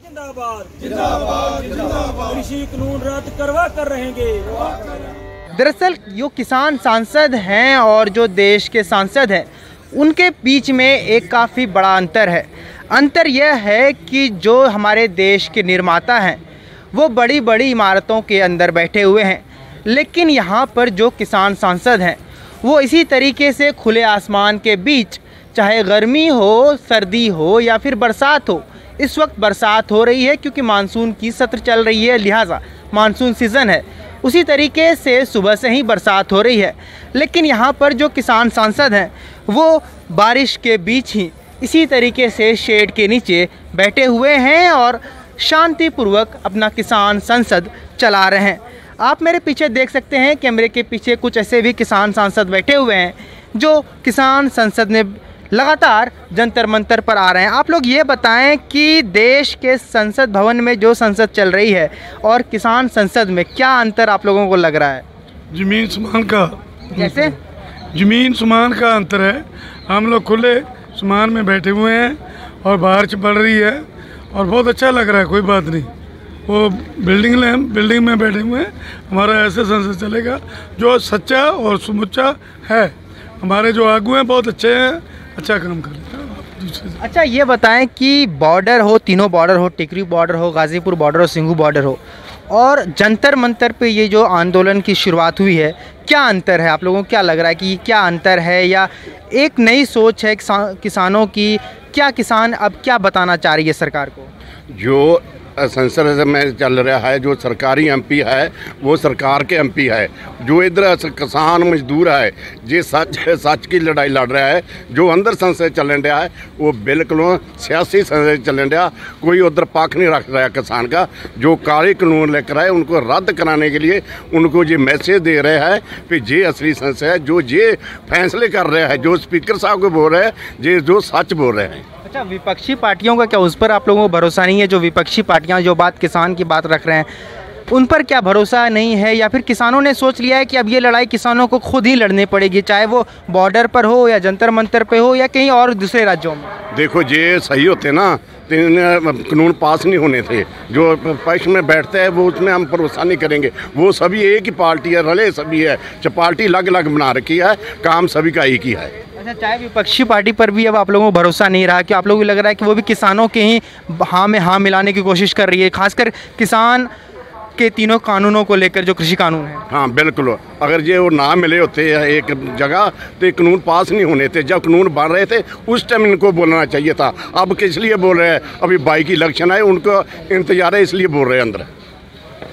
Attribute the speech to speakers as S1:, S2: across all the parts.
S1: जिंदाबाद जिंदाबाद जिंदाबाद, कृषि कानून रद्द करवा कर रहेंगे।
S2: दरअसल जो किसान सांसद हैं और जो देश के सांसद हैं उनके बीच में एक काफ़ी बड़ा अंतर है। अंतर यह है कि जो हमारे देश के निर्माता हैं वो बड़ी बड़ी इमारतों के अंदर बैठे हुए हैं, लेकिन यहाँ पर जो किसान सांसद हैं वो इसी तरीके से खुले आसमान के बीच, चाहे गर्मी हो, सर्दी हो या फिर बरसात हो, इस वक्त बरसात हो रही है क्योंकि मानसून की सत्र चल रही है, लिहाजा मानसून सीज़न है, उसी तरीके से सुबह से ही बरसात हो रही है। लेकिन यहाँ पर जो किसान सांसद हैं वो बारिश के बीच ही इसी तरीके से शेड के नीचे बैठे हुए हैं और शांतिपूर्वक अपना किसान संसद चला रहे हैं। आप मेरे पीछे देख सकते हैं, कैमरे के पीछे कुछ ऐसे भी किसान सांसद बैठे हुए हैं जो किसान संसद में लगातार जंतर मंतर पर आ रहे हैं। आप लोग ये बताएं कि देश के संसद भवन में जो संसद चल रही है और किसान संसद में क्या अंतर आप लोगों को लग रहा है?
S3: जमीन समान का,
S2: कैसे?
S3: जमीन समान का अंतर है। हम लोग खुले समान में बैठे हुए हैं और बारिश पड़ रही है और बहुत अच्छा लग रहा है। कोई बात नहीं, वो बिल्डिंग में बैठे हुए हैं। हमारा ऐसे संसद चलेगा जो सच्चा और समुच्चा है। हमारे जो आगू हैं बहुत अच्छे हैं, अच्छा काम कर रहे हैं।
S2: अच्छा ये बताएं कि बॉर्डर हो, तीनों बॉर्डर हो, टिकरी बॉर्डर हो, गाज़ीपुर बॉर्डर हो, सिंघू बॉर्डर हो, और जंतर मंतर पे ये जो आंदोलन की शुरुआत हुई है, क्या अंतर है? आप लोगों को क्या लग रहा है कि क्या अंतर है या एक नई सोच है किसानों की? क्या किसान अब क्या बताना चाह रही है सरकार को?
S4: जो संसद में चल रहा है, जो सरकारी एमपी है वो सरकार के एमपी है। जो इधर किसान मजदूर है जे सच की लड़ाई लड़ रहा है। जो अंदर संसद चलन रहा है वो बिल्कुल सियासी संसद चलन रहा। कोई उधर पक्ष नहीं रख रहा किसान का। जो काले कानून लेकर आए उनको रद्द कराने के लिए उनको ये मैसेज दे रहे हैं कि ये असली संसद है, जो ये फैसले कर रहे हैं, जो स्पीकर साहब को बोल रहे हैं, ये जो सच बोल रहे हैं।
S2: अच्छा, विपक्षी पार्टियों का क्या उस पर आप लोगों को भरोसा नहीं है? जो विपक्षी पार्टियां जो बात किसान की बात रख रहे हैं उन पर क्या भरोसा नहीं है, या फिर किसानों ने सोच लिया है कि अब ये लड़ाई किसानों को खुद ही लड़नी पड़ेगी, चाहे वो बॉर्डर पर हो या जंतर मंतर पे हो या कहीं और दूसरे राज्यों में? देखो
S4: ये सही होते ना कानून पास नहीं होने थे। जो पक्ष में बैठते हैं वो उसमें हम भरोसा नहीं करेंगे। वो सभी एक ही पार्टी है, रले सभी है, पार्टी अलग अलग बना रखी है, काम सभी का एक ही है।
S2: अच्छा, चाहे विपक्षी पार्टी पर भी अब आप लोगों को भरोसा नहीं रहा कि आप लोगों को लग रहा है कि वो भी किसानों के ही हाँ में हाँ मिलाने की कोशिश कर रही है, खासकर किसान के तीनों कानूनों को लेकर जो कृषि कानून है?
S4: हाँ बिल्कुल, अगर ये वो ना मिले होते एक जगह तो ये कानून पास नहीं होने थे। जब कानून बन रहे थे उस टाइम इनको बोलना चाहिए था। अब किस लिए बोल रहे हैं? अभी 22 की इलेक्शन है, उनको इंतजार है, इसलिए बोल रहे हैं अंदर।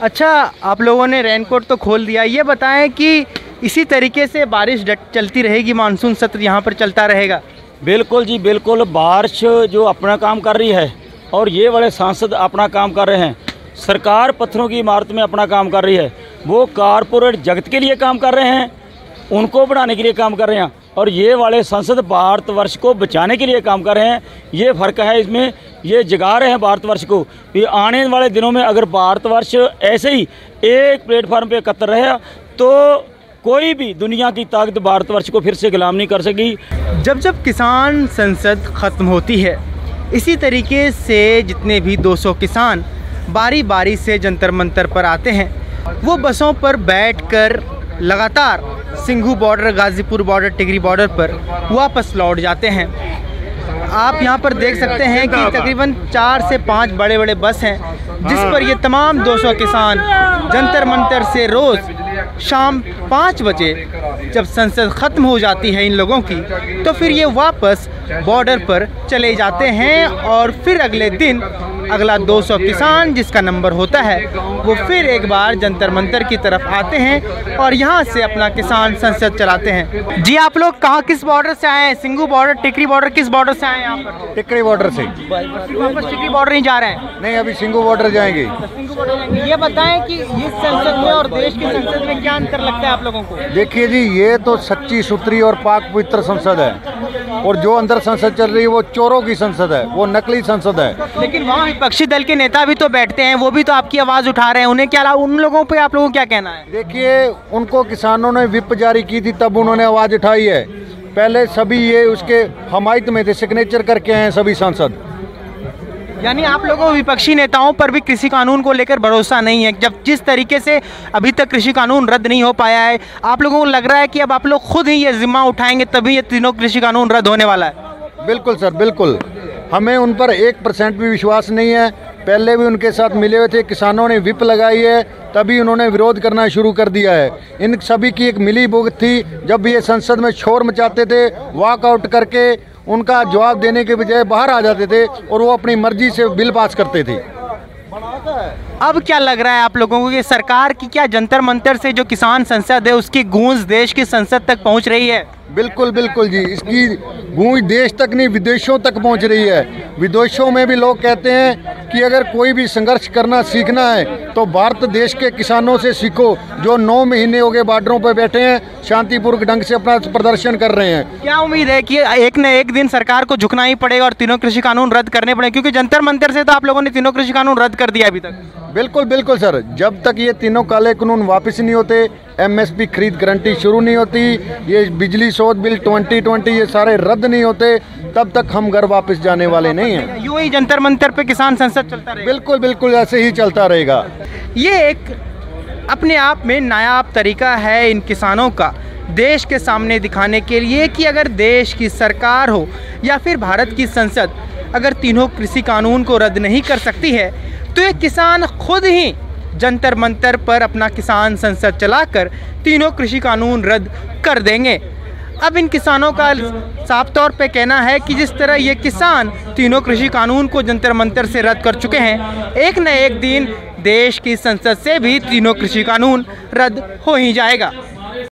S2: अच्छा, आप लोगों ने रेनकोट तो खोल दिया। ये बताएं कि इसी तरीके से बारिश चलती रहेगी, मानसून सत्र यहाँ पर चलता रहेगा?
S1: बिल्कुल जी बिल्कुल, बारिश जो अपना काम कर रही है और ये वाले सांसद अपना काम कर रहे हैं। सरकार पत्थरों की इमारत में अपना काम कर रही है, वो कारपोरेट जगत के लिए काम कर रहे हैं, उनको बढ़ाने के लिए काम कर रहे हैं, और ये वाले सांसद भारतवर्ष को बचाने के लिए काम कर रहे हैं। ये फ़र्क है इसमें। ये जगा रहे हैं भारतवर्ष को कि आने वाले दिनों में अगर भारतवर्ष ऐसे ही एक प्लेटफार्म पे एकत्र रहे तो कोई भी दुनिया की ताकत भारतवर्ष को फिर से गुलाम नहीं कर सकी।
S2: जब जब किसान संसद ख़त्म होती है, इसी तरीके से जितने भी 200 किसान बारी बारी से जंतर मंतर पर आते हैं, वो बसों पर बैठकर लगातार सिंघू बॉर्डर, गाज़ीपुर बॉर्डर, टिकरी बॉर्डर पर वापस लौट जाते हैं। आप यहाँ पर देख सकते हैं कि तकरीबन 4 से 5 बड़े बड़े बस हैं जिस पर ये तमाम 200 किसान जंतर मंतर से रोज़ शाम 5 बजे जब संसद ख़त्म हो जाती है इन लोगों की, तो फिर ये वापस बॉर्डर पर चले जाते हैं और फिर अगले दिन अगला 200 किसान जिसका नंबर होता है वो फिर एक बार जंतर मंतर की तरफ आते हैं और यहाँ से अपना किसान संसद चलाते हैं। जी, आप लोग कहाँ, किस बॉर्डर से आए हैं? सिंघू बॉर्डर, टिकरी बॉर्डर, किस बॉर्डर से आए हैं यहाँ पर?
S5: टिकरी बॉर्डर से।
S2: वापस टिकरी बॉर्डर नहीं जा रहे हैं?
S5: नहीं, अभी सिंघू बॉर्डर जाएंगे।
S2: सिंघू बॉर्डर जाएंगे। ये बताएं कि इस संसद में और देश की संसद में क्या अंतर लगता है आप लोगों को?
S5: देखिए जी, ये तो सच्ची सुथरी और पाक पवित्र संसद है, और जो अंदर संसद चल रही है वो चोरों की संसद है, वो नकली संसद है।
S2: लेकिन वहाँ विपक्षी दल के नेता भी तो बैठते हैं, वो भी तो आपकी आवाज़ उठा रहे हैं, उन्हें क्या, उन लोगों पे आप लोगों को क्या कहना है?
S5: देखिए, उनको किसानों ने व्हिप जारी की थी तब उन्होंने आवाज़ उठाई है। पहले सभी ये उसके हमायत में थे, सिग्नेचर करके आए हैं सभी सांसद।
S2: यानी आप लोगों को विपक्षी नेताओं पर भी कृषि कानून को लेकर भरोसा नहीं है। जब जिस तरीके से अभी तक कृषि कानून रद्द नहीं हो पाया है, आप लोगों को लग रहा है कि अब आप लोग खुद ही ये जिम्मा उठाएंगे तभी ये तीनों कृषि कानून रद्द होने वाला है?
S5: बिल्कुल सर, बिल्कुल। हमें उन पर 1% भी विश्वास नहीं है। पहले भी उनके साथ मिले हुए थे, किसानों ने विप लगाई है, तभी उन्होंने विरोध करना शुरू कर दिया है। इन सभी की एक मिली भुगत थी। जब भी ये संसद में शोर मचाते थे, वॉकआउट करके उनका जवाब देने के बजाय बाहर आ जाते थे और वो अपनी मर्जी से बिल पास करते थे।
S2: अब क्या लग रहा है आप लोगों को कि सरकार की क्या जंतर मंतर से जो किसान संसद है उसकी गूंज देश की संसद तक पहुंच रही है?
S5: बिल्कुल बिल्कुल जी, इसकी गूंज देश तक नहीं विदेशों तक पहुंच रही है। विदेशों में भी लोग कहते हैं कि अगर कोई भी संघर्ष करना सीखना है तो भारत देश के किसानों से सीखो, जो 9 महीने हो गए बॉर्डरों पर बैठे हैं, शांतिपूर्वक ढंग से अपना प्रदर्शन कर रहे हैं।
S2: क्या उम्मीद है कि एक न एक दिन सरकार को झुकना ही पड़ेगा और तीनों कृषि कानून रद्द करने पड़ेंगे? क्योंकि जंतर मंतर से तो आप लोगों ने तीनों कृषि कानून रद्द कर दिया अभी तक।
S5: बिल्कुल बिल्कुल सर, जब तक ये तीनों काले कानून वापस नहीं होते, MSP खरीद गारंटी शुरू नहीं होती, ये बिजली शोध बिल 2020 ये सारे रद्द नहीं होते, तब तक हम घर वापस जाने वाले नहीं हैं।
S2: यूं ही जंतर मंतर पे किसान संसद चलता रहेगा?
S5: बिल्कुल बिल्कुल, ऐसे ही चलता रहेगा।
S2: ये एक अपने आप में नायाब तरीका है इन किसानों का देश के सामने दिखाने के लिए कि अगर देश की सरकार हो या फिर भारत की संसद अगर तीनों कृषि कानून को रद्द नहीं कर सकती है तो ये किसान खुद ही जंतर मंतर पर अपना किसान संसद चलाकर तीनों कृषि कानून रद्द कर देंगे। अब इन किसानों का साफ तौर पे कहना है कि जिस तरह ये किसान तीनों कृषि कानून को जंतर मंतर से रद्द कर चुके हैं, एक न एक दिन देश की संसद से भी तीनों कृषि कानून रद्द हो ही जाएगा।